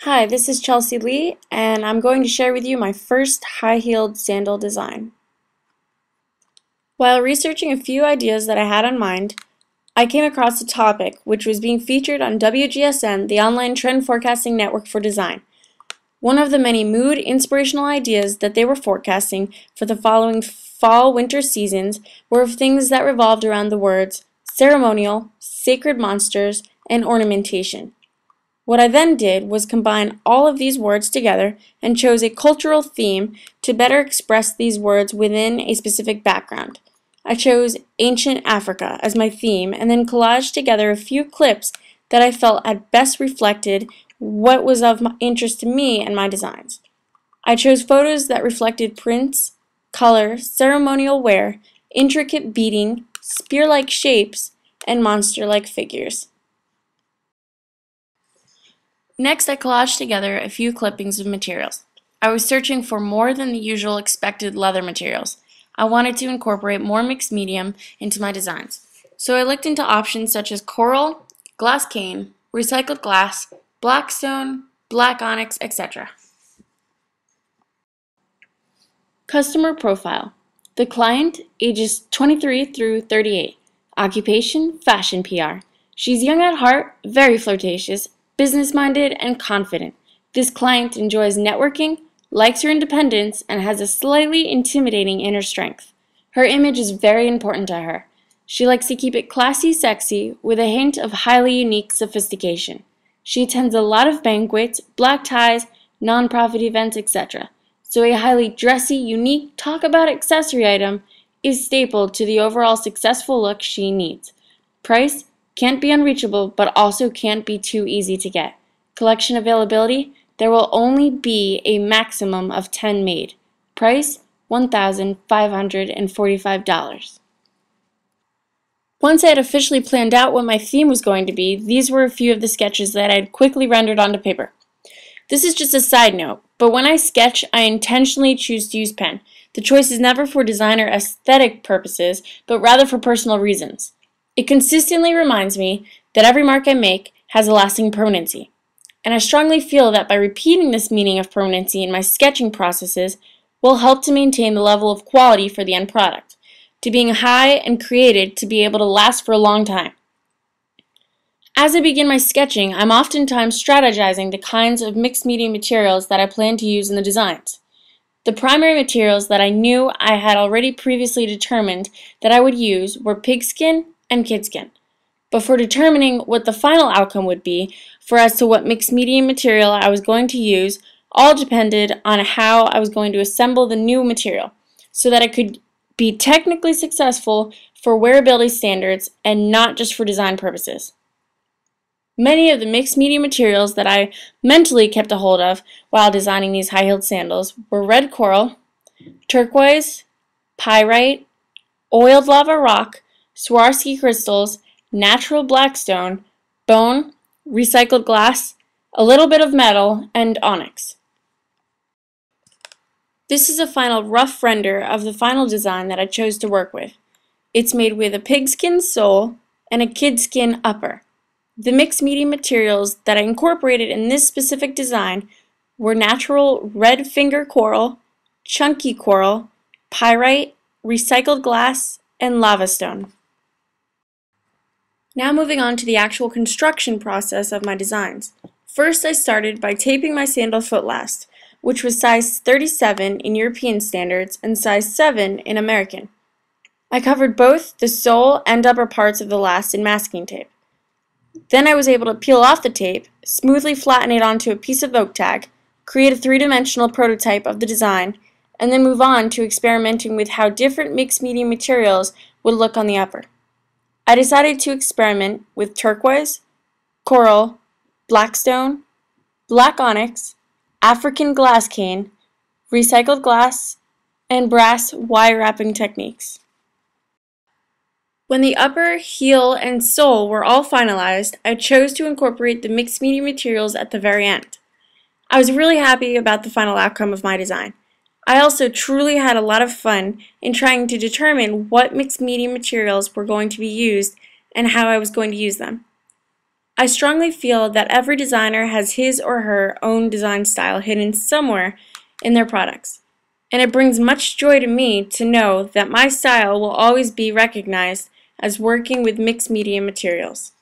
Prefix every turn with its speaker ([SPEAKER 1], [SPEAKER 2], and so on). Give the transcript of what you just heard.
[SPEAKER 1] Hi, this is Chelsea Lee, and I'm going to share with you my first high-heeled sandal design. While researching a few ideas that I had in mind, I came across a topic which was being featured on WGSN, the online trend forecasting network for design. One of the many mood inspirational ideas that they were forecasting for the following fall-winter seasons were of things that revolved around the words ceremonial, sacred monsters, and ornamentation. What I then did was combine all of these words together and chose a cultural theme to better express these words within a specific background. I chose ancient Africa as my theme and then collaged together a few clips that I felt had best reflected what was of interest to me and my designs. I chose photos that reflected prints, color, ceremonial wear, intricate beading, spear-like shapes, and monster-like figures. Next, I collaged together a few clippings of materials. I was searching for more than the usual expected leather materials. I wanted to incorporate more mixed medium into my designs. So I looked into options such as coral, glass cane, recycled glass, black stone, black onyx, etc. Customer profile. The client, ages 23 through 38. Occupation, fashion PR. She's young at heart, very flirtatious, business-minded, and confident. This client enjoys networking, likes her independence, and has a slightly intimidating inner strength. Her image is very important to her. She likes to keep it classy, sexy, with a hint of highly unique sophistication. She attends a lot of banquets, black ties, non-profit events, etc. So a highly dressy, unique, talk-about accessory item is staple to the overall successful look she needs. Price can't be unreachable, but also can't be too easy to get. Collection availability, there will only be a maximum of 10 made. Price, $1,545. Once I had officially planned out what my theme was going to be, these were a few of the sketches that I had quickly rendered onto paper. This is just a side note, but when I sketch, I intentionally choose to use pen. The choice is never for design or aesthetic purposes, but rather for personal reasons. It consistently reminds me that every mark I make has a lasting permanency, and I strongly feel that by repeating this meaning of permanency in my sketching processes will help to maintain the level of quality for the end product, to being high and created to be able to last for a long time. As I begin my sketching, I'm oftentimes strategizing the kinds of mixed media materials that I plan to use in the designs. The primary materials that I knew I had already previously determined that I would use were pigskin and kidskin. But for determining what the final outcome would be for as to what mixed media material I was going to use, all depended on how I was going to assemble the new material so that it could be technically successful for wearability standards and not just for design purposes. Many of the mixed media materials that I mentally kept a hold of while designing these high-heeled sandals were red coral, turquoise, pyrite, oiled lava rock, Swarovski crystals, natural black stone, bone, recycled glass, a little bit of metal, and onyx. This is a final rough render of the final design that I chose to work with. It's made with a pigskin sole and a kidskin upper. The mixed media materials that I incorporated in this specific design were natural red finger coral, chunky coral, pyrite, recycled glass, and lava stone. Now moving on to the actual construction process of my designs. First, I started by taping my sandal foot last, which was size 37 in European standards and size 7 in American. I covered both the sole and upper parts of the last in masking tape. Then I was able to peel off the tape, smoothly flatten it onto a piece of oak tag, create a three-dimensional prototype of the design, and then move on to experimenting with how different mixed media materials would look on the upper. I decided to experiment with turquoise, coral, blackstone, black onyx, African glass cane, recycled glass, and brass wire wrapping techniques. When the upper, heel, and sole were all finalized, I chose to incorporate the mixed media materials at the very end. I was really happy about the final outcome of my design. I also truly had a lot of fun in trying to determine what mixed media materials were going to be used and how I was going to use them. I strongly feel that every designer has his or her own design style hidden somewhere in their products, and it brings much joy to me to know that my style will always be recognized as working with mixed media materials.